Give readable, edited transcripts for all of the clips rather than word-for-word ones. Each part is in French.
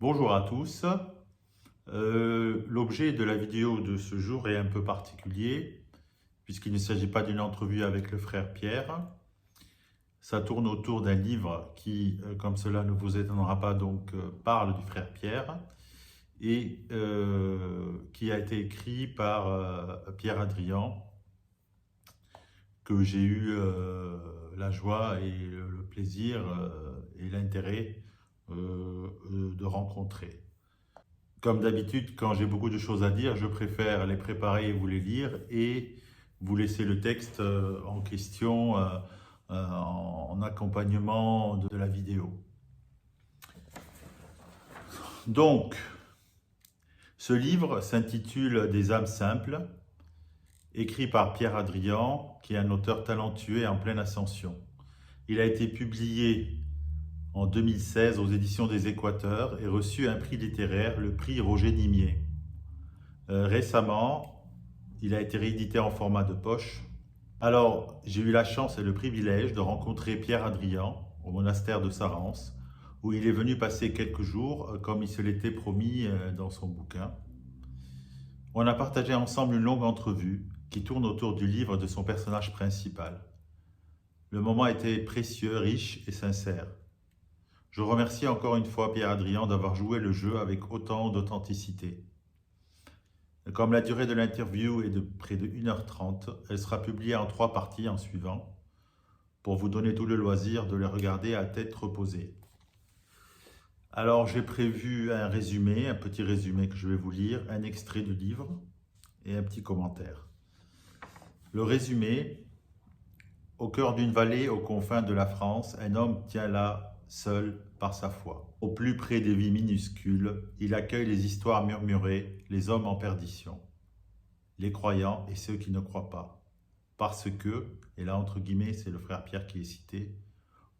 Bonjour à tous. L'objet de la vidéo de ce jour est un peu particulier puisqu'il ne s'agit pas d'une entrevue avec le frère Pierre. Ça tourne autour d'un livre qui, comme cela ne vous étonnera pas, parle du frère Pierre et qui a été écrit par Pierre Hadrian, que j'ai eu la joie et le plaisir et l'intérêt de rencontrer. Comme d'habitude, quand j'ai beaucoup de choses à dire, je préfère les préparer et vous les lire et vous laisser le texte en question en accompagnement de la vidéo. Donc, ce livre s'intitule Des âmes simples, écrit par Pierre Hadrian, qui est un auteur talentueux et en pleine ascension. Il a été publié en 2016 aux éditions des Équateurs et reçu un prix littéraire, le prix Roger Nimier. Récemment, il a été réédité en format de poche. Alors, j'ai eu la chance et le privilège de rencontrer Pierre Hadrian au monastère de Sarrance, où il est venu passer quelques jours, comme il se l'était promis dans son bouquin. On a partagé ensemble une longue entrevue qui tourne autour du livre de son personnage principal. Le moment était précieux, riche et sincère. Je remercie encore une fois Pierre Hadrian d'avoir joué le jeu avec autant d'authenticité. Comme la durée de l'interview est de près de 1h30, elle sera publiée en 3 parties en suivant, pour vous donner tout le loisir de les regarder à tête reposée. Alors j'ai prévu un résumé, un petit résumé que je vais vous lire, un extrait du livre et un petit commentaire. Le résumé: au cœur d'une vallée aux confins de la France, un homme tient là, seul, par sa foi. Au plus près des vies minuscules, il accueille les histoires murmurées, les hommes en perdition, les croyants et ceux qui ne croient pas. Parce que, et là entre guillemets c'est le frère Pierre qui est cité,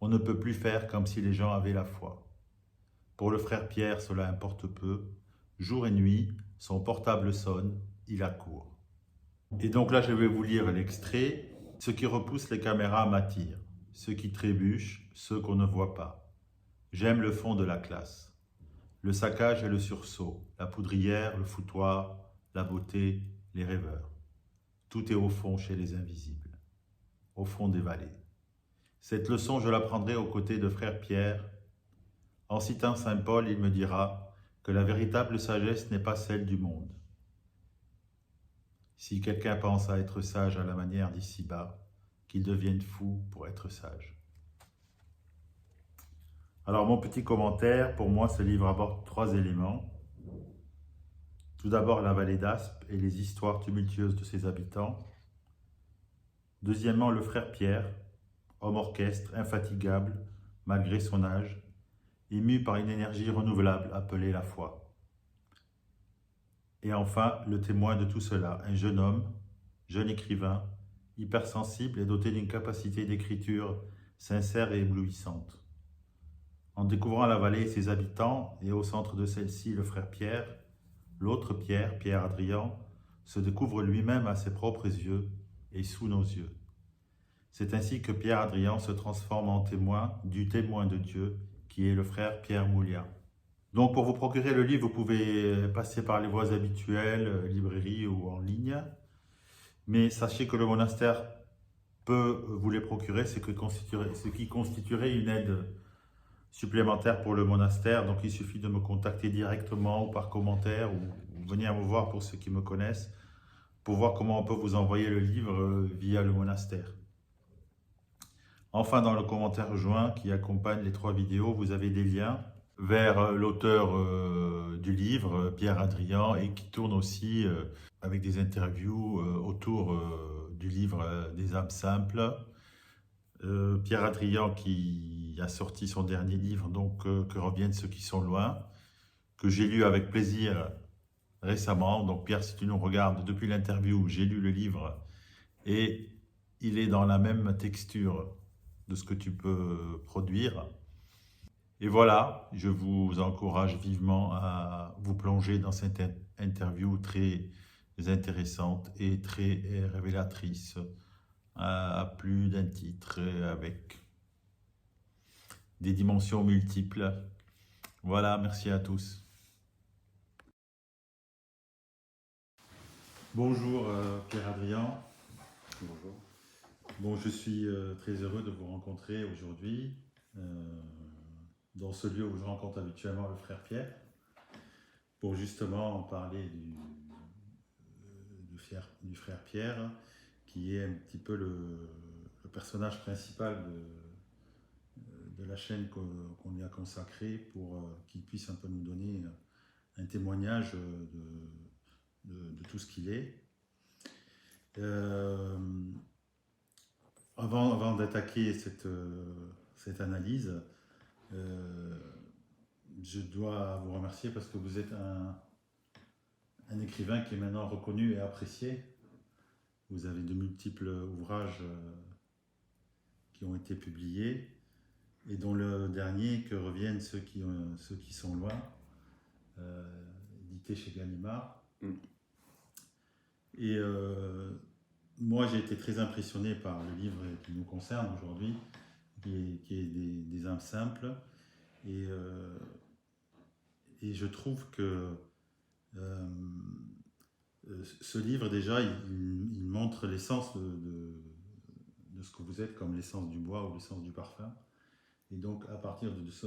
on ne peut plus faire comme si les gens avaient la foi. Pour le frère Pierre, cela importe peu. Jour et nuit, son portable sonne, il accourt. Et donc là, je vais vous lire l'extrait. Ce qui repousse les caméras m'attire. Ceux qui trébuchent, ceux qu'on ne voit pas. J'aime le fond de la classe. Le saccage et le sursaut, la poudrière, le foutoir, la beauté, les rêveurs. Tout est au fond chez les invisibles, au fond des vallées. Cette leçon, je l'apprendrai aux côtés de frère Pierre. En citant saint Paul, il me dira que la véritable sagesse n'est pas celle du monde. Si quelqu'un pense à être sage à la manière d'ici-bas, qu'il devienne fou pour être sage. Alors mon petit commentaire, pour moi ce livre aborde 3 éléments. Tout d'abord la vallée d'Aspe et les histoires tumultueuses de ses habitants. Deuxièmement le frère Pierre, homme orchestre, infatigable malgré son âge, ému par une énergie renouvelable appelée la foi. Et enfin, le témoin de tout cela, un jeune homme, jeune écrivain, hypersensible et doté d'une capacité d'écriture sincère et éblouissante. En découvrant la vallée et ses habitants, et au centre de celle-ci le frère Pierre, l'autre Pierre, Pierre Hadrian, se découvre lui-même à ses propres yeux et sous nos yeux. C'est ainsi que Pierre Hadrian se transforme en témoin du témoin de Dieu, qui est le frère Pierre Mouliat. Donc pour vous procurer le livre, vous pouvez passer par les voies habituelles, librairie ou en ligne. Mais sachez que le monastère peut vous les procurer, ce qui constituerait une aide supplémentaire pour le monastère. Donc il suffit de me contacter directement ou par commentaire ou venir me voir pour ceux qui me connaissent, pour voir comment on peut vous envoyer le livre via le monastère. Enfin, dans le commentaire joint qui accompagne les 3 vidéos, vous avez des liens vers l'auteur du livre, Pierre Hadrian, et qui tourne aussi avec des interviews autour du livre Des âmes simples. Pierre Hadrian qui a sorti son dernier livre, donc Que reviennent ceux qui sont loin, que j'ai lu avec plaisir récemment. Donc Pierre, si tu nous regardes depuis l'interview, j'ai lu le livre et il est dans la même texture de ce que tu peux produire. Et voilà, je vous encourage vivement à vous plonger dans cette interview très intéressante et très révélatrice, à plus d'un titre, avec des dimensions multiples. Voilà, merci à tous. Bonjour Pierre-Adrien. Bonjour. Bon, je suis très heureux de vous rencontrer aujourd'hui dans ce lieu où je rencontre habituellement le frère Pierre pour justement parler du frère Pierre qui est un petit peu le personnage principal de la chaîne qu'on lui a consacrée pour qu'il puisse un peu nous donner un témoignage de tout ce qu'il est. Euh, avant d'attaquer cette analyse, euh, je dois vous remercier parce que vous êtes un écrivain qui est maintenant reconnu et apprécié. Vous avez de multiples ouvrages qui ont été publiés et dont le dernier, Que reviennent ceux qui sont loin, édité chez Gallimard. Mm. Et moi, j'ai été très impressionné par le livre qui nous concerne aujourd'hui, qui est des âmes simples. Et, et je trouve que ce livre, déjà, il montre l'essence de ce que vous êtes, comme l'essence du bois ou l'essence du parfum. Et donc, à partir de ce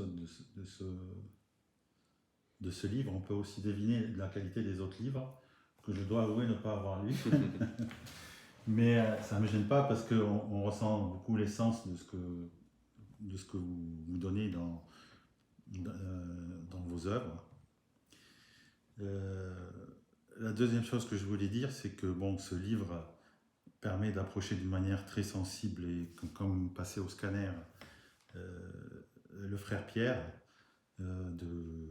livre, on peut aussi deviner la qualité des autres livres, que je dois avouer ne pas avoir lu. Mais ça ne me gêne pas parce qu'on ressent beaucoup l'essence de ce que vous donnez dans vos œuvres. La deuxième chose que je voulais dire, c'est que bon, ce livre permet d'approcher d'une manière très sensible et comme passer au scanner le frère Pierre, de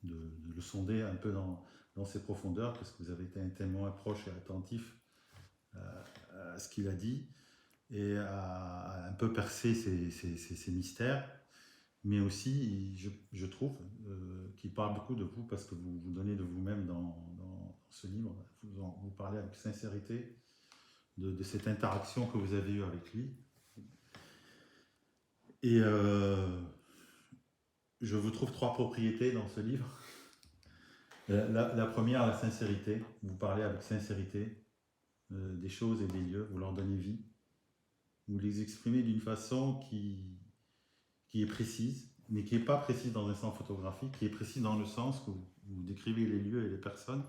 le sonder un peu dans ses profondeurs, parce que vous avez été un témoin proche et attentif à ce qu'il a dit, et à un peu percer ses mystères. Mais aussi, je trouve qu'il parle beaucoup de vous, parce que vous vous donnez de vous-même dans ce livre. Vous parlez avec sincérité de cette interaction que vous avez eue avec lui. Et je vous trouve 3 propriétés dans ce livre. La première, la sincérité. Vous parlez avec sincérité des choses et des lieux, vous leur donnez vie. Vous les exprimez d'une façon qui est précise, mais qui n'est pas précise dans un sens photographique, qui est précise dans le sens où vous décrivez les lieux et les personnes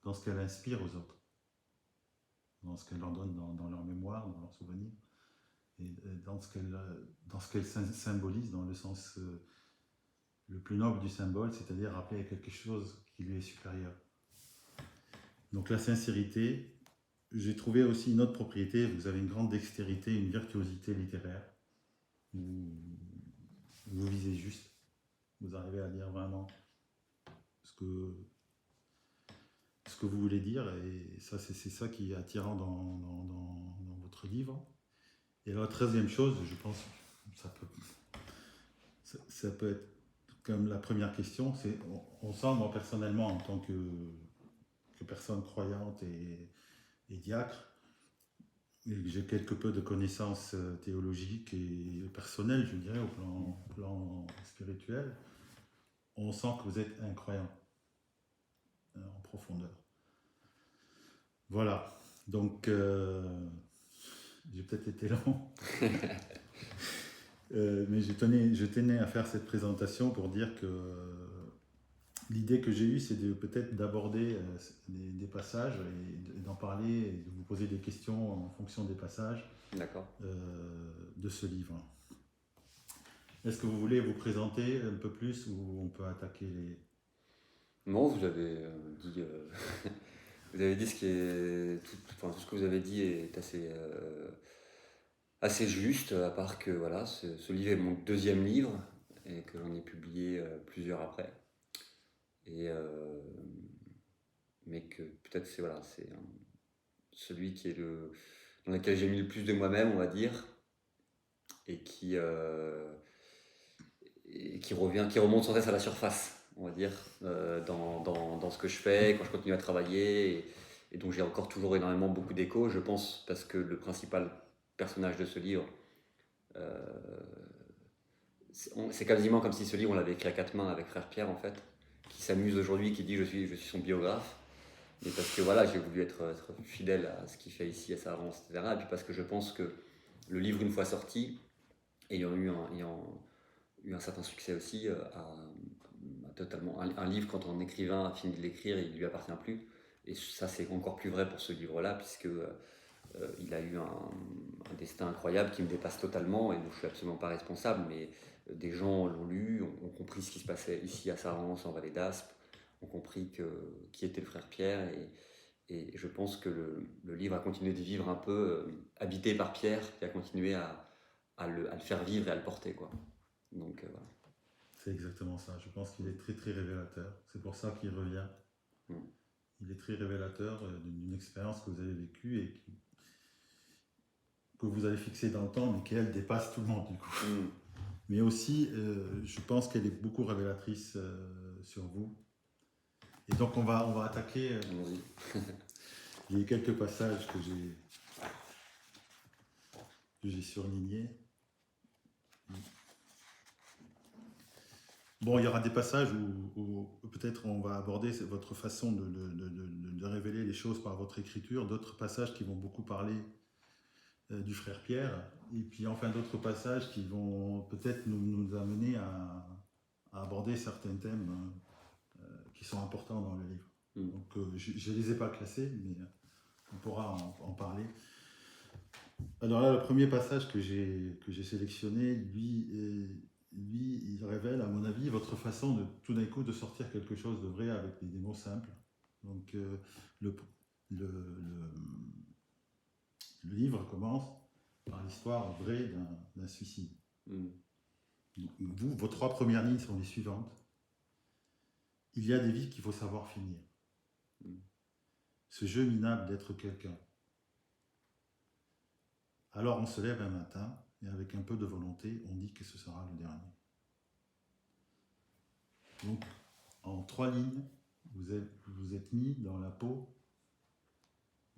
dans ce qu'elle inspire aux autres, dans ce qu'elle leur donne dans leur mémoire, dans leurs souvenirs, et dans ce qu'elle symbolise dans le sens le plus noble du symbole, c'est-à-dire rappeler à quelque chose qui lui est supérieur. Donc la sincérité. J'ai trouvé aussi une autre propriété, vous avez une grande dextérité, une virtuosité littéraire. Vous visez juste, vous arrivez à dire vraiment ce que vous voulez dire, et ça, c'est ça qui est attirant dans votre livre. Et la troisième chose, je pense, ça peut être comme la première question, c'est on sent, moi personnellement, en tant que personne croyante et diacre, j'ai quelque peu de connaissances théologiques et personnelles, je dirais, au plan spirituel. On sent que vous êtes un croyant en profondeur. Voilà. Donc, j'ai peut-être été long. Mais je tenais à faire cette présentation pour dire que l'idée que j'ai eue, c'est peut-être d'aborder des passages et d'en parler et de vous poser des questions en fonction des passages de ce livre. Est-ce que vous voulez vous présenter un peu plus ou on peut attaquer les... Non, vous avez dit, vous avez dit ce qui est, tout ce que vous avez dit est assez juste, à part que voilà, ce livre est mon deuxième livre et que j'en ai publié plusieurs après. Et mais que peut-être c'est voilà, c'est celui qui est dans lequel j'ai mis le plus de moi-même, on va dire, et qui qui remonte sans cesse à la surface, on va dire, dans ce que je fais, quand je continue à travailler, et donc j'ai encore toujours énormément beaucoup d'échos, je pense, parce que le principal personnage de ce livre c'est quasiment comme si ce livre, on l'avait écrit à quatre mains avec frère Pierre, en fait, qui s'amuse aujourd'hui, qui dit je suis son biographe. Mais parce que voilà, j'ai voulu être fidèle à ce qu'il fait ici, à sa avance, etc. Et puis parce que je pense que le livre, une fois sorti, ayant eu un certain succès aussi, totalement. Un livre, quand un écrivain a fini de l'écrire, il ne lui appartient plus. Et ça, c'est encore plus vrai pour ce livre-là, puisque il a eu un destin incroyable qui me dépasse totalement et dont je ne suis absolument pas responsable. Mais des gens l'ont lu, ont compris ce qui se passait ici à Sarance, en Vallée d'Aspe, ont compris qui était le frère Pierre. Et je pense que le livre a continué de vivre un peu habité par Pierre, qui a continué à le faire vivre et à le porter, quoi. Donc voilà. C'est exactement ça. Je pense qu'il est très très révélateur. C'est pour ça qu'il revient. Mm. Il est très révélateur d'une expérience que vous avez vécue et que vous avez fixée dans le temps, mais qu'elle dépasse tout le monde du coup. Mm. Mais aussi, je pense qu'elle est beaucoup révélatrice sur vous. Et donc on va attaquer. Il y a quelques passages que j'ai surlignés. Bon, il y aura des passages où peut-être on va aborder votre façon de révéler les choses par votre écriture, d'autres passages qui vont beaucoup parler du frère Pierre, et puis enfin d'autres passages qui vont peut-être nous amener à aborder certains thèmes qui sont importants dans le livre. Mm. Donc je ne les ai pas classés, mais on pourra en parler. Alors là, le premier passage que j'ai sélectionné, lui, il révèle, à mon avis, votre façon de tout d'un coup de sortir quelque chose de vrai avec des mots simples. Donc le livre commence par l'histoire vraie d'un suicide. Mm. Vos trois premières lignes sont les suivantes. Il y a des vies qu'il faut savoir finir. Mm. Ce jeu minable d'être quelqu'un. Alors on se lève un matin et avec un peu de volonté, on dit que ce sera le dernier. Donc, en 3 lignes, vous êtes mis dans la peau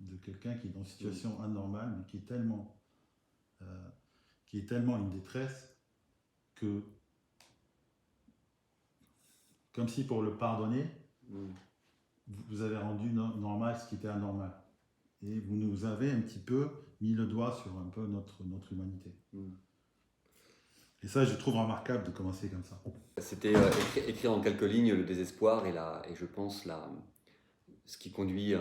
de quelqu'un qui est dans une situation anormale, mais qui est tellement une détresse que, comme si pour le pardonner, vous avez rendu normal ce qui était anormal. Et vous nous avez un petit peu mis le doigt sur un peu notre humanité. Et ça, je trouve remarquable de commencer comme ça. C'était écrire en quelques lignes le désespoir et je pense ce qui conduit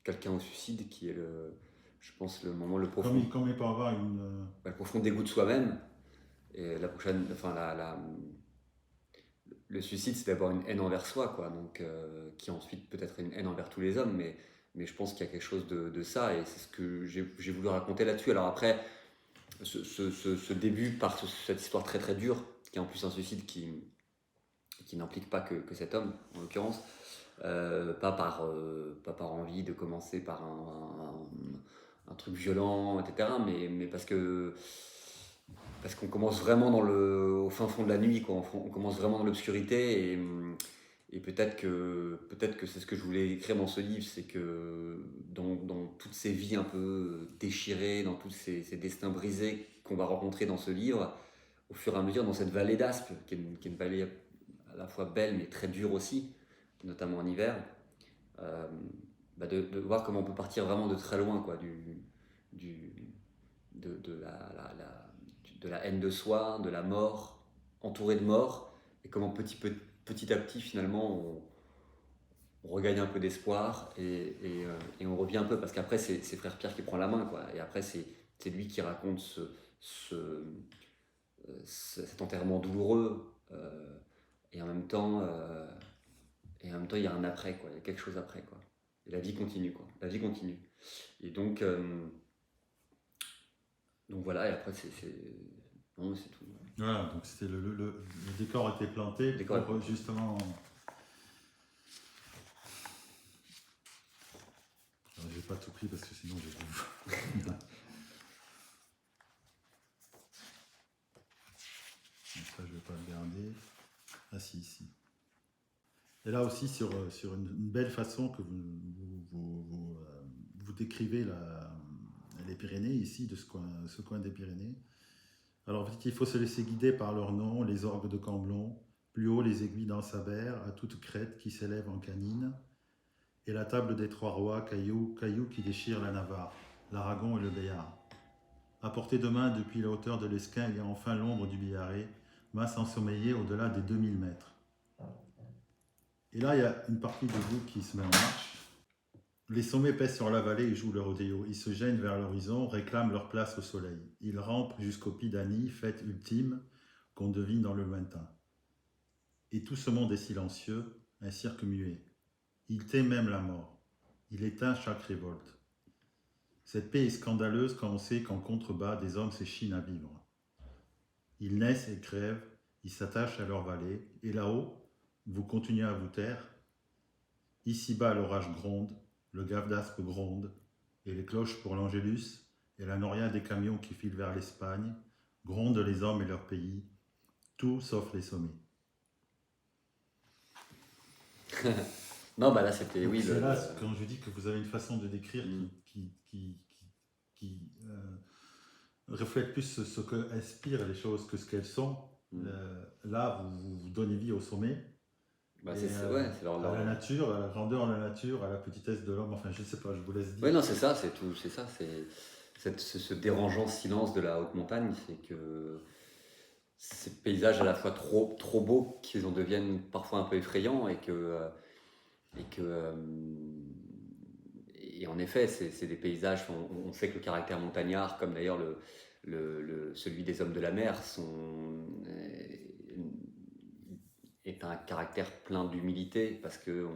quelqu'un au suicide, qui est je pense le moment le profond. Comme il peut avoir le profond dégoût de soi-même. Et le suicide, c'est d'abord une haine envers soi, quoi. Donc qui ensuite peut être une haine envers tous les hommes, mais je pense qu'il y a quelque chose de ça, et c'est ce que j'ai voulu raconter là-dessus. Alors après, ce début par cette histoire très très dure, qui est en plus un suicide qui n'implique pas que cet homme, en l'occurrence, pas par envie de commencer par un truc violent, etc., mais parce qu'on commence vraiment au fin fond de la nuit, quoi. On commence vraiment dans l'obscurité, et peut-être que c'est ce que je voulais écrire dans ce livre, c'est que dans toutes ces vies un peu déchirées, dans tous ces destins brisés qu'on va rencontrer dans ce livre, au fur et à mesure, dans cette vallée d'Aspe, qui est une vallée à la fois belle mais très dure aussi, notamment en hiver, de voir comment on peut partir vraiment de très loin, quoi, de la haine de soi, de la mort, entouré de mort, et comment petit à petit finalement on regagne un peu d'espoir, et on revient un peu, parce qu'après c'est frère Pierre qui prend la main, quoi, et après c'est lui qui raconte cet enterrement douloureux, et en même temps il y a un après, quoi. Il y a quelque chose après, quoi. Et la vie continue, quoi. La vie continue. Et donc voilà, et après c'est tout. Voilà, donc c'était le décor était planté pour justement. Alors, j'ai pas tout pris parce que sinon je vais. Ça, je vais pas le garder. Ah si, ici. Et là aussi sur une belle façon que vous décrivez les Pyrénées ici, de ce coin des Pyrénées. Alors, il faut se laisser guider par leur nom, les orgues de Camblon, plus haut les aiguilles dans Sabert, à toute crête qui s'élève en canine, et la table des trois rois, caillou qui déchire la Navarre, l'Aragon et le Béarn. À portée de main depuis la hauteur de l'Esquin, il y a enfin l'ombre du Biarré, masse ensommeillée au-delà des 2000 mètres. Et là, il y a une partie de vous qui se met en marche. Les sommets pèsent sur la vallée et jouent le rodéo. Ils se gênent vers l'horizon, réclament leur place au soleil. Ils rampent jusqu'au Pidani, fête ultime qu'on devine dans le lointain. Et tout ce monde est silencieux, un cirque muet. Il tait même la mort. Il éteint chaque révolte. Cette paix est scandaleuse quand on sait qu'en contrebas, des hommes s'échinent à vivre. Ils naissent et crèvent, ils s'attachent à leur vallée, et là-haut, vous continuez à vous taire. Ici-bas, l'orage gronde, le gave d'aspe gronde, et les cloches pour l'Angélus, et la noria des camions qui filent vers l'Espagne, grondent les hommes et leur pays, tout sauf les sommets. Non, bah là, c'était, Donc oui, c'est là, quand je dis que vous avez une façon de décrire qui reflète plus ce que inspirent les choses que ce qu'elles sont. Là, vous donnez vie au sommet. Bah, Et, ouais, c'est à la nature, à la grandeur de la nature, à la petitesse de l'homme, enfin je ne sais pas, je vous laisse dire. Oui, non, c'est ça, c'est tout, c'est ça, c'est ce dérangeant silence de la haute montagne, c'est que ces paysages à la fois trop beaux qu'ils en deviennent parfois un peu effrayants et en effet, c'est des paysages, on sait que le caractère montagnard, comme d'ailleurs celui des hommes de la mer, est un caractère plein d'humilité parce que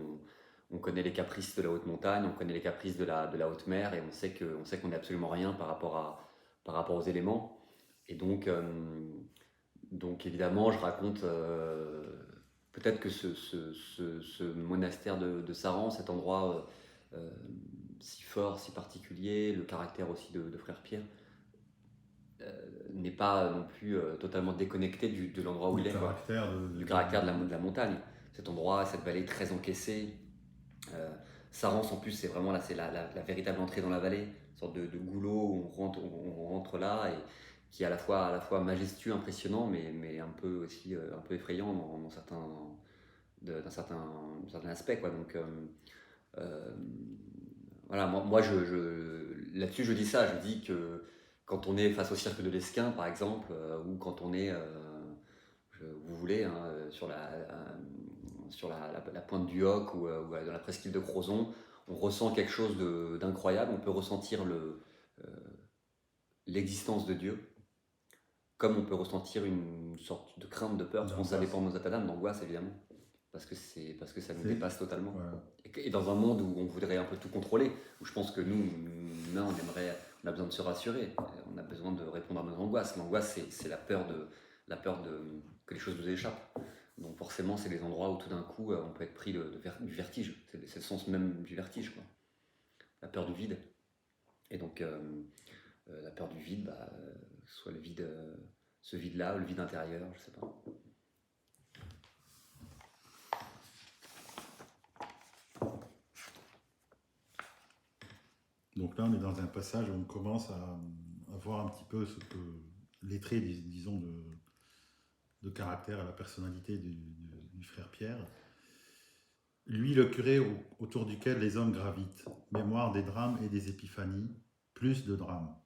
on connaît les caprices de la haute montagne, on connaît les caprices de la haute mer et on sait qu'on n'est absolument rien par rapport aux éléments. Et donc évidemment, je raconte peut-être que ce monastère de Saran, cet endroit si fort, si particulier, le caractère aussi de Frère Pierre, n'est pas non plus totalement déconnecté de l'endroit où il est, du caractère de la montagne. Cet endroit, cette vallée très encaissée. Sarance en plus, c'est vraiment là, c'est la véritable entrée dans la vallée, une sorte de goulot où on rentre là et qui est à la fois majestueux, impressionnant, mais un peu aussi un peu effrayant d'un certain aspect, quoi. Donc voilà, moi là-dessus je dis ça, je dis que quand on est face au cirque de l'Esquin par exemple, ou quand on est, vous voulez, hein, sur la pointe du Hoc ou dans la presqu'île de Crozon, on ressent quelque chose d'incroyable, on peut ressentir l'existence de Dieu, comme on peut ressentir une sorte de crainte, de peur, ça dépend de nos états d'âme, d'angoisse évidemment, parce que ça nous dépasse totalement. Voilà. Et dans un monde où on voudrait un peu tout contrôler, où je pense que nous, on a besoin de se rassurer, on a besoin de répondre à nos angoisses. L'angoisse, c'est la peur que les choses nous échappent. Donc forcément, c'est les endroits où tout d'un coup, on peut être pris du vertige. C'est le sens même du vertige, quoi. La peur du vide. Et donc, la peur du vide, soit le vide, ce vide-là, ou le vide intérieur, je sais pas. Donc là, on est dans un passage où on commence à voir un petit peu les traits, disons, de caractère, à la personnalité du frère Pierre. Lui, le curé autour duquel les hommes gravitent, mémoire des drames et des épiphanies, plus de drames.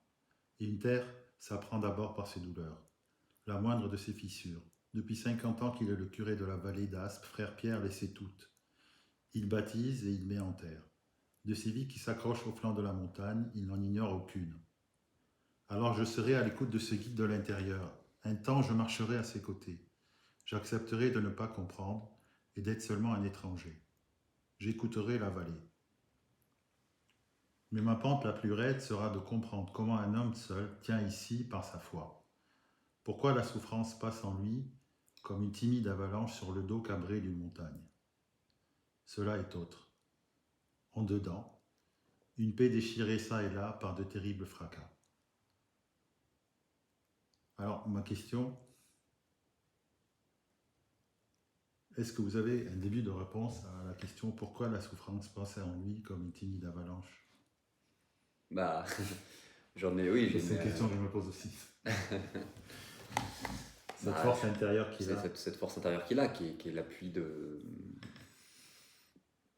Et une terre s'apprend d'abord par ses douleurs, la moindre de ses fissures. Depuis 50 ans qu'il est le curé de la vallée d'Aspe, frère Pierre les sait toutes. Il baptise et il met en terre. De ces vies qui s'accrochent au flanc de la montagne, il n'en ignore aucune. Alors je serai à l'écoute de ce guide de l'intérieur. Un temps, je marcherai à ses côtés. J'accepterai de ne pas comprendre et d'être seulement un étranger. J'écouterai la vallée. Mais ma pente la plus raide sera de comprendre comment un homme seul tient ici par sa foi. Pourquoi la souffrance passe en lui comme une timide avalanche sur le dos cabré d'une montagne. Cela est autre. En dedans, une paix déchirée çà et là par de terribles fracas. Alors, ma question, est-ce que vous avez un début de réponse à la question pourquoi la souffrance passe en lui comme une timide avalanche? Bah, j'en ai, oui. C'est une question que je me pose aussi. Cette force intérieure qu'il c'est a. cette force intérieure qu'il a, qui est l'appui de.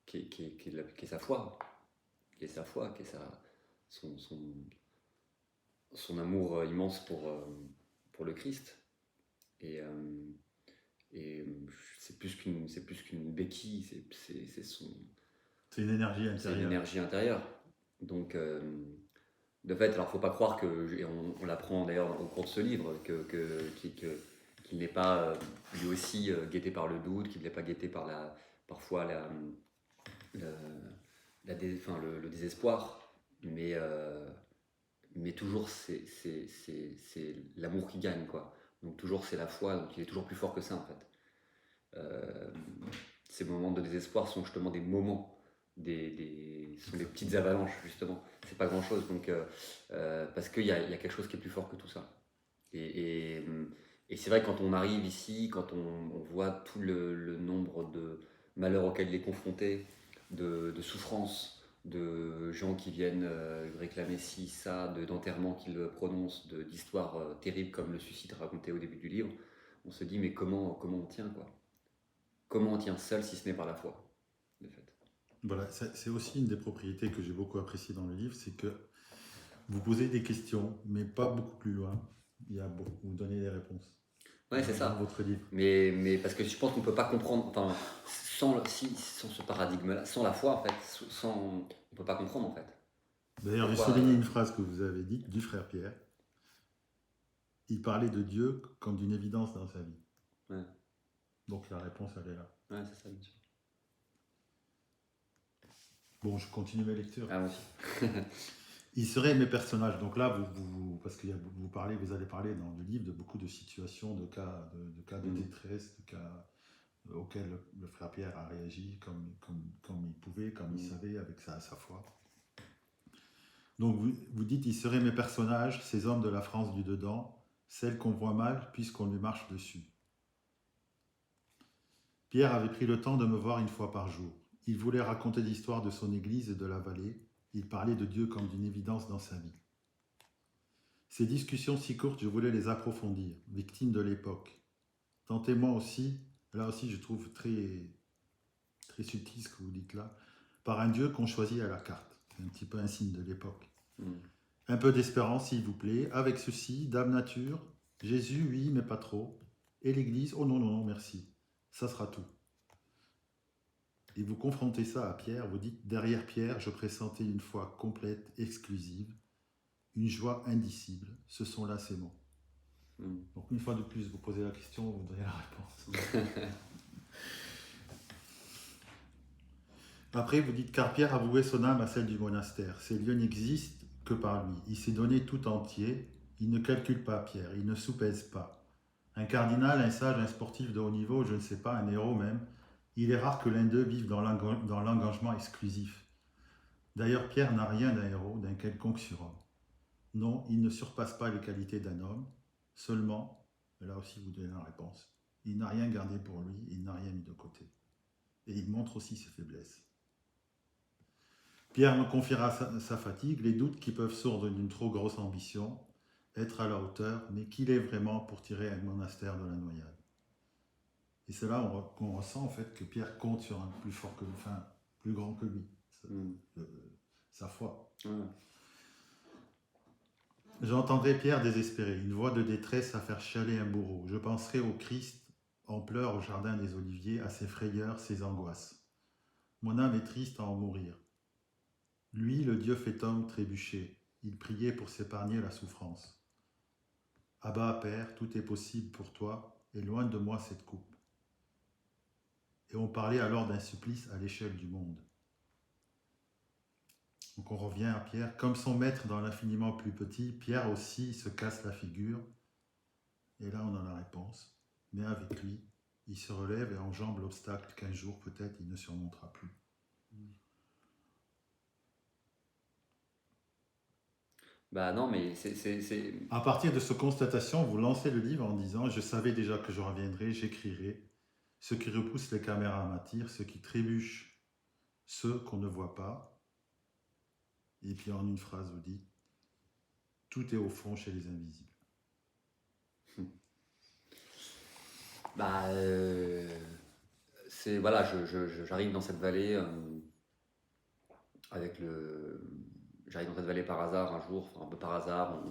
Qui est sa foi. Qui est sa foi, qui est son amour immense pour le Christ. Et, c'est plus qu'une béquille, C'est une énergie c'est une intérieure. énergie intérieure. Donc, de fait, alors faut pas croire que, et on l'apprend d'ailleurs au cours de ce livre, qu'il n'est pas lui aussi guetté par le doute, qu'il n'est pas guetté par parfois le désespoir, mais toujours c'est l'amour qui gagne, quoi. Donc toujours c'est la foi, donc il est toujours plus fort que ça, en fait. Ces moments de désespoir sont justement des moments, sont des petites avalanches, justement. C'est pas grand chose, donc parce qu'il y a quelque chose qui est plus fort que tout ça. Et, et, et c'est vrai que quand on arrive ici, quand on voit tout le nombre de malheurs auxquels il est confronté, de souffrances, de gens qui viennent réclamer ci, ça, d'enterrements qu'il prononce, d'histoires terribles comme le suicide raconté au début du livre, on se dit mais comment on tient, quoi? Comment on tient seul si ce n'est par la foi, de fait. Voilà, c'est aussi une des propriétés que j'ai beaucoup appréciées dans le livre, c'est que vous posez des questions, mais pas beaucoup plus loin. Vous donnez des réponses. Ouais, c'est ça. Dans votre livre. Mais parce que je pense qu'on ne peut pas comprendre, enfin, sans ce paradigme-là, sans la foi, en fait, on ne peut pas comprendre, en fait. D'ailleurs, j'ai souligné une phrase que vous avez dite du frère Pierre. Il parlait de Dieu comme d'une évidence dans sa vie. Ouais. Donc la réponse, elle est là. Ouais, c'est ça, bien sûr. Bon, je continue mes lectures. Ah, aussi. Ils seraient mes personnages. Donc là, parce que vous allez parler dans le livre de beaucoup de situations, de cas de détresse, de cas auxquels le frère Pierre a réagi comme il pouvait, comme il savait, avec sa foi. Donc vous dites, ils seraient mes personnages, ces hommes de la France du dedans, celles qu'on voit mal puisqu'on lui marche dessus. Pierre avait pris le temps de me voir une fois par jour. Il voulait raconter l'histoire de son église et de la vallée. Il parlait de Dieu comme d'une évidence dans sa vie. Ces discussions si courtes, je voulais les approfondir, victime de l'époque. Tentez-moi aussi, là aussi je trouve très, très subtil ce que vous dites là, par un Dieu qu'on choisit à la carte. C'est un petit peu un signe de l'époque. Un peu d'espérance, s'il vous plaît. Avec ceci, Dame Nature, Jésus, oui, mais pas trop. Et l'Église, oh non, non, non, merci. Ça sera tout. Et vous confrontez ça à Pierre, vous dites, derrière Pierre, je pressentais une foi complète, exclusive, une joie indicible. Ce sont là ces mots. Donc une fois de plus, vous posez la question, vous donnez la réponse. Après, vous dites, car Pierre a voué son âme à celle du monastère. Ces lieux n'existent que par lui. Il s'est donné tout entier. Il ne calcule pas, Pierre. Il ne soupèse pas. Un cardinal, un sage, un sportif de haut niveau, je ne sais pas, un héros même, il est rare que l'un d'eux vive dans l'engagement exclusif. D'ailleurs, Pierre n'a rien d'un héros, d'un quelconque surhomme. Non, il ne surpasse pas les qualités d'un homme. Seulement, là aussi vous donnez la réponse, il n'a rien gardé pour lui, il n'a rien mis de côté. Et il montre aussi ses faiblesses. Pierre me confiera sa fatigue, les doutes qui peuvent sourdre d'une trop grosse ambition, être à la hauteur, mais qu'il est vraiment pour tirer un monastère de la noyade. Et c'est là qu'on ressent en fait que Pierre compte sur un plus fort que lui, enfin plus grand que lui, sa foi. J'entendrai Pierre désespéré, une voix de détresse à faire chialer un bourreau. Je penserai au Christ en pleurs au jardin des Oliviers, à ses frayeurs, ses angoisses. Mon âme est triste à en mourir. Lui, le Dieu fait homme, trébuché. Il priait pour s'épargner la souffrance. Abba, Père, tout est possible pour toi, et loin de moi cette coupe. Et on parlait alors d'un supplice à l'échelle du monde. Donc on revient à Pierre. Comme son maître dans l'infiniment plus petit, Pierre aussi se casse la figure. Et là, on a la réponse. Mais avec lui, il se relève et enjambe l'obstacle qu'un jour, peut-être, il ne surmontera plus. Bah non, mais À partir de cette constatation, vous lancez le livre en disant « Je savais déjà que je reviendrai, j'écrirai. Ce qui repousse les caméras m'attire, ce qui trébuche, ceux qu'on ne voit pas. » Et puis en une phrase, vous dites « Tout est au fond chez les invisibles. » Bah, voilà, j'arrive dans cette vallée avec le, j'arrive dans cette vallée par hasard un jour, enfin un peu par hasard,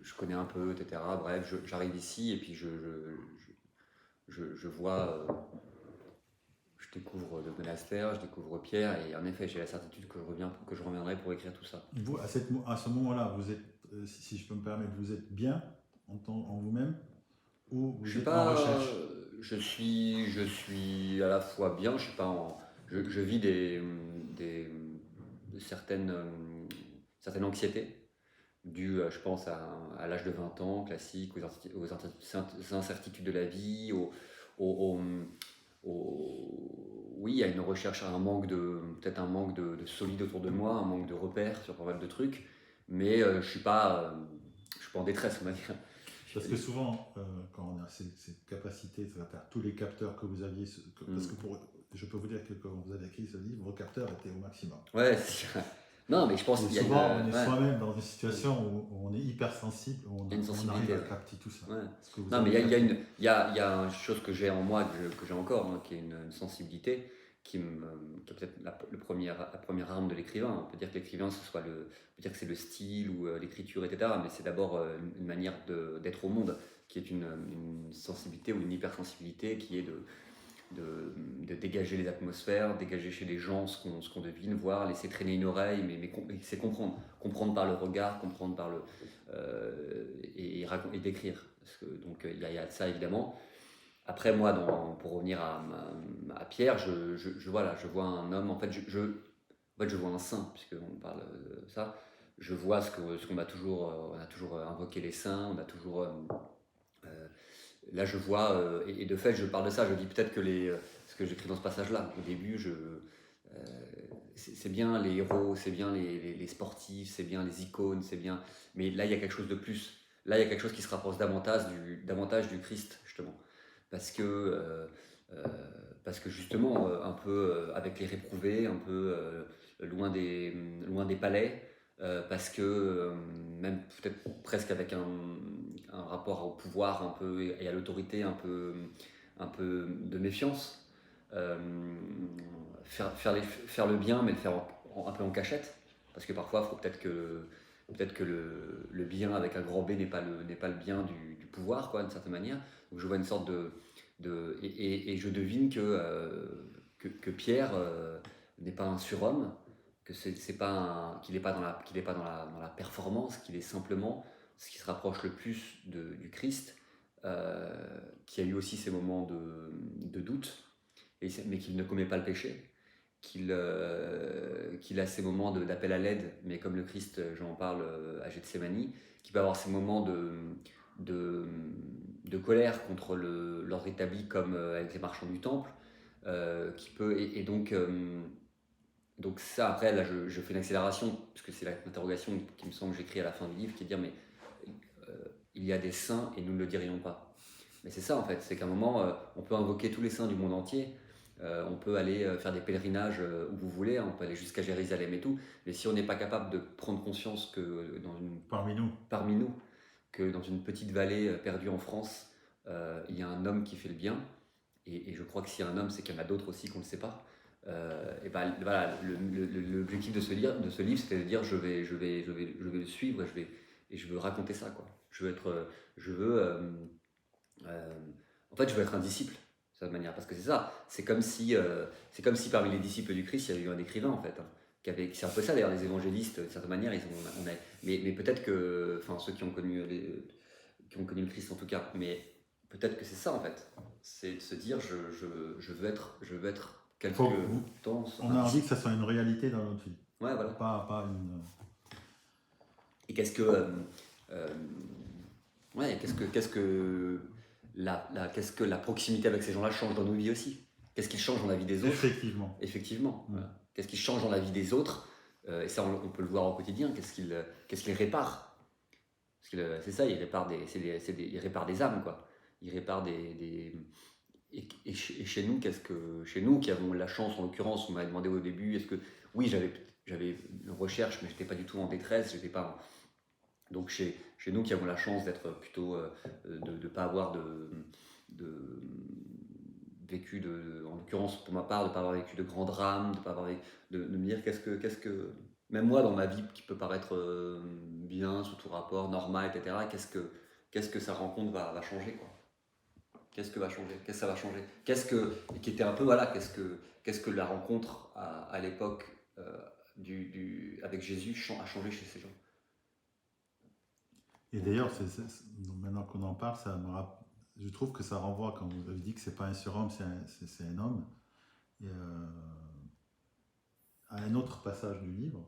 je connais un peu, etc. Bref, j'arrive ici et puis je vois, je découvre le monastère, je découvre Pierre et en effet, j'ai la certitude que je reviendrai pour écrire tout ça. Vous, à ce moment-là, vous êtes, si je peux me permettre, vous êtes bien en vous-même ou Je vous suis êtes en pas, recherche? je suis à la fois bien, je suis pas en, je vis des, certaines, certaines anxiétés dues, je pense, à l'âge de 20 ans, classique, aux incertitudes de la vie, au- oui, à une recherche, à un manque peut-être un manque de solide autour de moi, un manque de repères sur pas mal de trucs, mais je suis pas en détresse, on va dire. Parce que souvent, quand on a cette capacité, c'est-à-dire tous les capteurs que vous aviez, parce que je peux vous dire que quand vous avez écrit ce livre, vos capteurs étaient au maximum. Ouais, non, mais je pense Et qu'il y a souvent, on est ouais, soi-même dans une situation où on est hypersensible, où il y a une on arrive sensibilité. à Ouais. capter tout ça. Ouais. Ce que vous Non, mais avez capté. il y a une chose que j'ai en moi, que j'ai encore, hein, qui est une sensibilité, qui est peut-être la première arme de l'écrivain. On peut dire que l'écrivain, on peut dire que c'est le style ou l'écriture, etc. Mais c'est d'abord une manière d'être au monde, qui est une sensibilité ou une hypersensibilité, qui est de dégager les atmosphères, dégager chez les gens ce qu'on devine, voir, laisser traîner une oreille, mais c'est comprendre. Comprendre par le regard, comprendre par et décrire. Donc il y a de ça évidemment. Après moi, pour revenir à Pierre, voilà, je vois un homme, en fait en fait, je vois un saint, puisqu'on parle de ça. Je vois ce qu'on m'a toujours, on a toujours invoqué les saints, on a toujours euh, là, je vois, et de fait, je parle de ça, je dis peut-être que ce que j'écris dans ce passage-là, au début, c'est bien les héros, c'est bien les sportifs, c'est bien les icônes, c'est bien. Mais là, il y a quelque chose de plus. Là, il y a quelque chose qui se rapproche davantage du Christ, justement. Parce que, euh, euh, parce que justement, un peu avec les réprouvés, un peu loin des palais, parce que même peut-être presque avec un rapport au pouvoir un peu et à l'autorité un peu de méfiance. Euh, faire le bien, mais le faire un peu en cachette, parce que parfois, il faut peut-être que le bien avec un grand B n'est pas le bien du pouvoir, quoi, d'une certaine manière. Donc je vois une sorte et je devine que Pierre n'est pas un surhomme, que c'est pas qu'il n'est pas qu'il est pas dans la performance, qu'il est simplement ce qui se rapproche le plus du Christ, qui a eu aussi ses moments de doute, mais qu'il ne commet pas le péché, qu'il a ses moments d'appel à l'aide, mais comme le Christ, j'en parle à Gethsémani, qui peut avoir ses moments de, de colère contre l'ordre établi comme avec les marchands du temple, qui peut, donc ça après là je fais une accélération, parce que c'est l'interrogation qui me semble que j'écris à la fin du livre, qui est de dire mais il y a des saints et nous ne le dirions pas. Mais c'est ça en fait, c'est qu'à un moment, on peut invoquer tous les saints du monde entier, on peut aller faire des pèlerinages où vous voulez, hein, on peut aller jusqu'à Jérusalem et tout, mais si on n'est pas capable de prendre conscience que parmi nous, que dans une petite vallée perdue en France, il y a un homme qui fait le bien, et je crois que s'il y a un homme, c'est qu'il y en a d'autres aussi qu'on ne sait pas. Et ben voilà, l'objectif de de ce livre, c'était de dire je vais le suivre et je veux raconter ça quoi. Je veux être, je veux euh, en fait, je veux être un disciple, de cette manière, parce que c'est ça. C'est comme si parmi les disciples du Christ, il y avait eu un écrivain, en fait. Hein, c'est un peu ça, d'ailleurs, les évangélistes, de certaine manière, mais peut-être que, enfin, ceux qui ont connu le Christ en tout cas, mais peut-être que c'est ça, en fait. C'est de se dire, je veux être quelque temps On un a envie que disciple. ça soit une réalité dans notre vie. Ouais, voilà. Pas une. Et euh, ouais, qu'est-ce que la proximité avec ces gens-là change dans nos vies aussi? Qu'est-ce qui change dans la vie des autres? Effectivement. Effectivement. Voilà. Qu'est-ce qui change dans la vie des autres? Et ça, on peut le voir au quotidien. Qu'est-ce qu'il répare? Parce que c'est ça, il répare il répare des âmes, quoi. Il répare et chez nous, chez nous qui avons la chance, en l'occurrence, on m'a demandé au début, est-ce que, oui, j'avais une recherche, mais j'étais pas du tout en détresse, j'étais pas, donc chez nous qui avons la chance d'être plutôt, de ne pas avoir vécu en l'occurrence pour ma part, de ne pas avoir vécu de grands drames, de pas avoir de me dire même moi dans ma vie qui peut paraître bien sous tout rapport, normal, etc. Qu'est-ce que sa rencontre va changer, quoi. Qu'est-ce que va changer? Qu'est-ce que ça va changer? Qui était un peu, voilà, qu'est-ce que la rencontre à l'époque avec Jésus a changé chez ces gens? Et d'ailleurs, maintenant qu'on en parle, je trouve que ça renvoie, quand vous avez dit que c'est pas un surhomme, c'est un homme, et, à un autre passage du livre,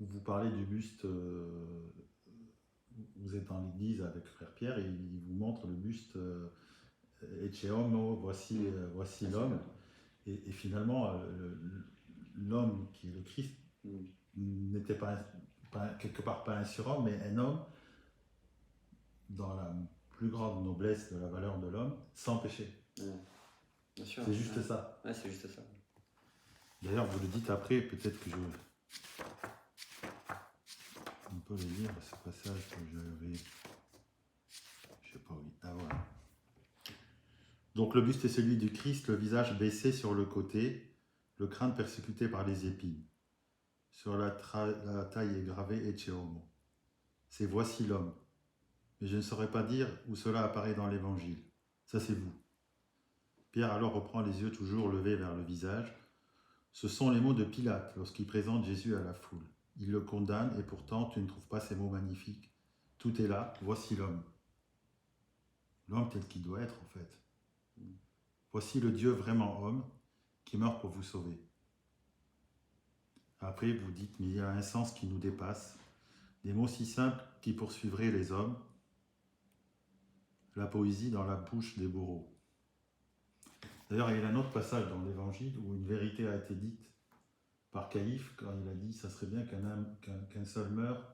où vous parlez du buste, vous êtes dans l'église avec Frère Pierre, et il vous montre le buste Ecce Homo, voici l'homme. Et finalement, l'homme qui est le Christ n'était quelque part pas un surhomme, mais un homme dans la plus grande noblesse de la valeur de l'homme, sans péché. Bien sûr. C'est juste ça. Ouais, c'est juste ça. D'ailleurs, vous le dites après, peut-être que on peut le lire, ce passage que j'avais. Je sais pas où. Ah voilà. Donc le buste est celui du Christ, le visage baissé sur le côté, le crâne persécuté par les épines. Sur la taille est gravé Ecce Homo. C'est voici l'homme. Mais je ne saurais pas dire où cela apparaît dans l'évangile. Ça, c'est vous. Pierre alors reprend les yeux toujours levés vers le visage. Ce sont les mots de Pilate lorsqu'il présente Jésus à la foule. Il le condamne et pourtant tu ne trouves pas ces mots magnifiques. Tout est là, voici l'homme. L'homme tel qu'il doit être en fait. Voici le Dieu vraiment homme qui meurt pour vous sauver. Après vous dites, mais il y a un sens qui nous dépasse. Des mots si simples qui poursuivraient les hommes. La poésie dans la bouche des bourreaux. D'ailleurs, il y a un autre passage dans l'Évangile où une vérité a été dite par Caïphe quand il a dit ça serait bien qu'un seul meure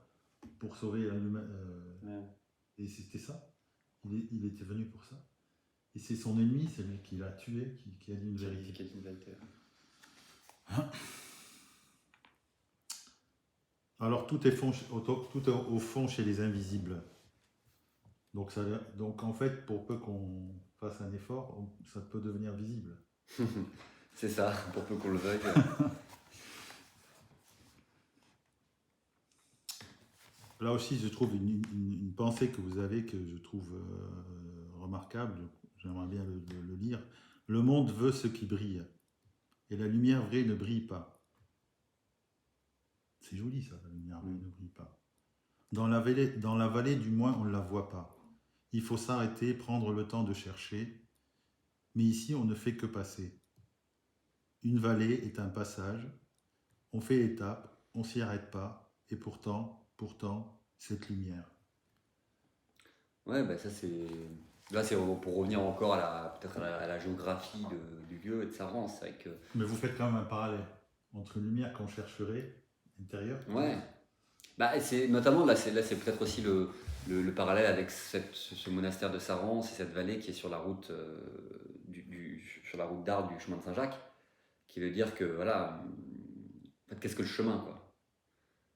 pour sauver un humain. Et c'était ça. Il était venu pour ça. Et c'est son ennemi, c'est lui qui l'a tué, qui a dit une vérité. Alors tout est au fond chez les invisibles. Donc en fait, pour peu qu'on fasse un effort, ça peut devenir visible. C'est ça, pour peu qu'on le veuille. Là aussi, je trouve une pensée que vous avez que je trouve remarquable. J'aimerais bien le lire. Le monde veut ce qui brille, et la lumière vraie ne brille pas. C'est joli ça, la lumière vraie ne brille pas. Dans la vallée, du moins, on ne la voit pas. Il faut s'arrêter, prendre le temps de chercher. Mais ici, on ne fait que passer. Une vallée est un passage. On fait étape, on s'y arrête pas. Et pourtant, cette lumière. Ouais, bah ça c'est... Là, c'est pour revenir encore peut-être à la géographie du lieu et de sa rance. C'est vrai que... Mais vous faites quand même un parallèle entre une lumière qu'on chercherait, intérieure. Ouais. Bah, c'est, notamment, là, c'est peut-être aussi le parallèle avec ce monastère de Sarance et cette vallée qui est sur la route, sur la route d'Arles du chemin de Saint-Jacques, qui veut dire que, voilà, en fait, qu'est-ce que le chemin, quoi?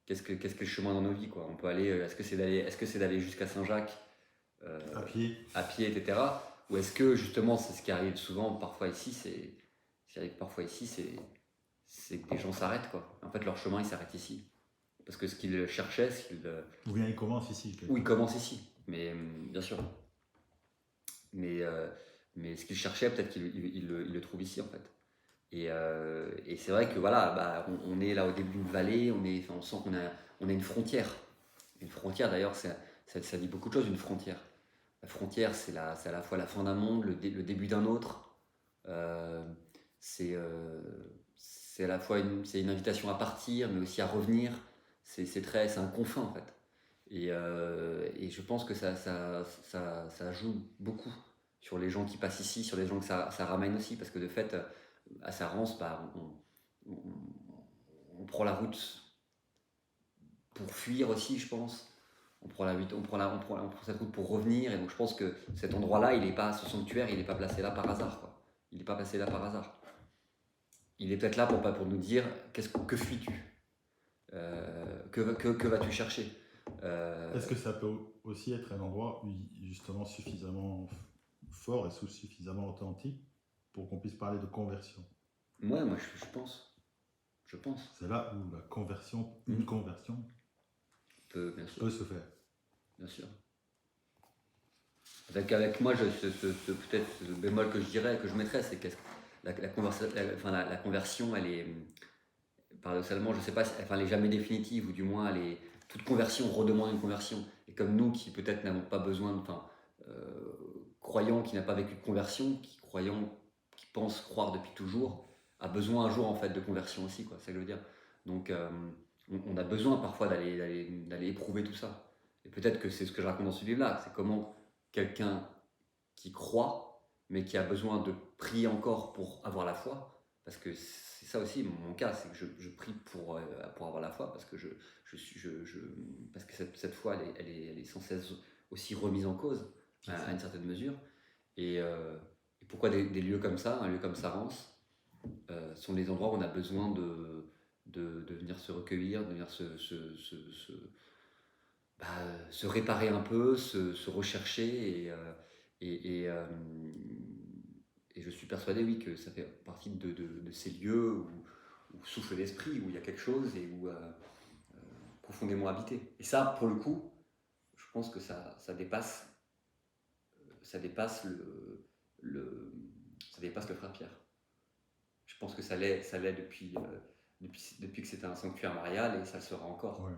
Qu'est-ce que le chemin dans nos vies, quoi? On peut aller, est-ce que c'est d'aller jusqu'à Saint-Jacques à pied, etc. Ou est-ce que justement, c'est ce qui arrive souvent, parfois ici, c'est que des gens s'arrêtent, quoi. En fait, leur chemin, il s'arrête ici. Parce que ce qu'ils cherchaient, ou bien il commence ici. Ou il commence ici, mais bien sûr. Mais ce qu'ils cherchaient, peut-être qu'ils le trouvent ici, en fait. Et c'est vrai que voilà, bah, on est là au début d'une vallée, on sent qu'on a une frontière. Une frontière, d'ailleurs, ça dit beaucoup de choses, une frontière. La frontière, c'est à la fois la fin d'un monde, le début d'un autre. C'est à la fois une invitation à partir, mais aussi à revenir. C'est un confin, en fait. Et je pense que ça joue beaucoup sur les gens qui passent ici, sur les gens que ça ramène aussi, parce que de fait, à Sarance, bah, on prend la route pour fuir aussi, je pense. On prend cette route pour revenir, et donc je pense que cet endroit-là, ce sanctuaire, il n'est pas placé là par hasard, quoi. Il n'est pas placé là par hasard. Il est peut-être là pour nous dire que fuis-tu, que vas-tu chercher. Est-ce que ça peut aussi être un endroit où justement suffisamment fort et suffisamment authentique pour qu'on puisse parler de conversion. Ouais, moi je pense. Je pense. C'est là où la conversion, une Mhm. conversion, Bien sûr. peut se faire. Bien sûr. Avec moi, peut-être le bémol que je dirais, que je mettrais, c'est que la conversion, elle est, paradoxalement, je sais pas, enfin, elle est jamais définitive, ou du moins, toute conversion redemande une conversion. Et comme nous, qui peut-être n'avons pas besoin, enfin, croyants qui n'a pas vécu de conversion, qui pense croire depuis toujours, a besoin un jour en fait de conversion aussi, quoi. C'est ça que je veux dire. Donc, on a besoin parfois d'aller éprouver tout ça. Et peut-être que c'est ce que je raconte dans ce livre-là, c'est comment quelqu'un qui croit, mais qui a besoin de prier encore pour avoir la foi, parce que c'est ça aussi mon cas, c'est que je prie pour avoir la foi, parce que parce que cette foi, elle est sans cesse aussi remise en cause à une certaine mesure. Et pourquoi des lieux comme ça, un lieu comme Sarance, sont des endroits où on a besoin de venir se recueillir, de venir se réparer un peu, se rechercher. Et, euh, et je suis persuadé, oui, que ça fait partie de ces lieux où souffle l'esprit, où il y a quelque chose et où profondément habité. Et ça, pour le coup, je pense que ça dépasse ça dépasse le frère Pierre. Je pense que ça l'est depuis que c'était un sanctuaire marial et ça le sera encore. Ouais.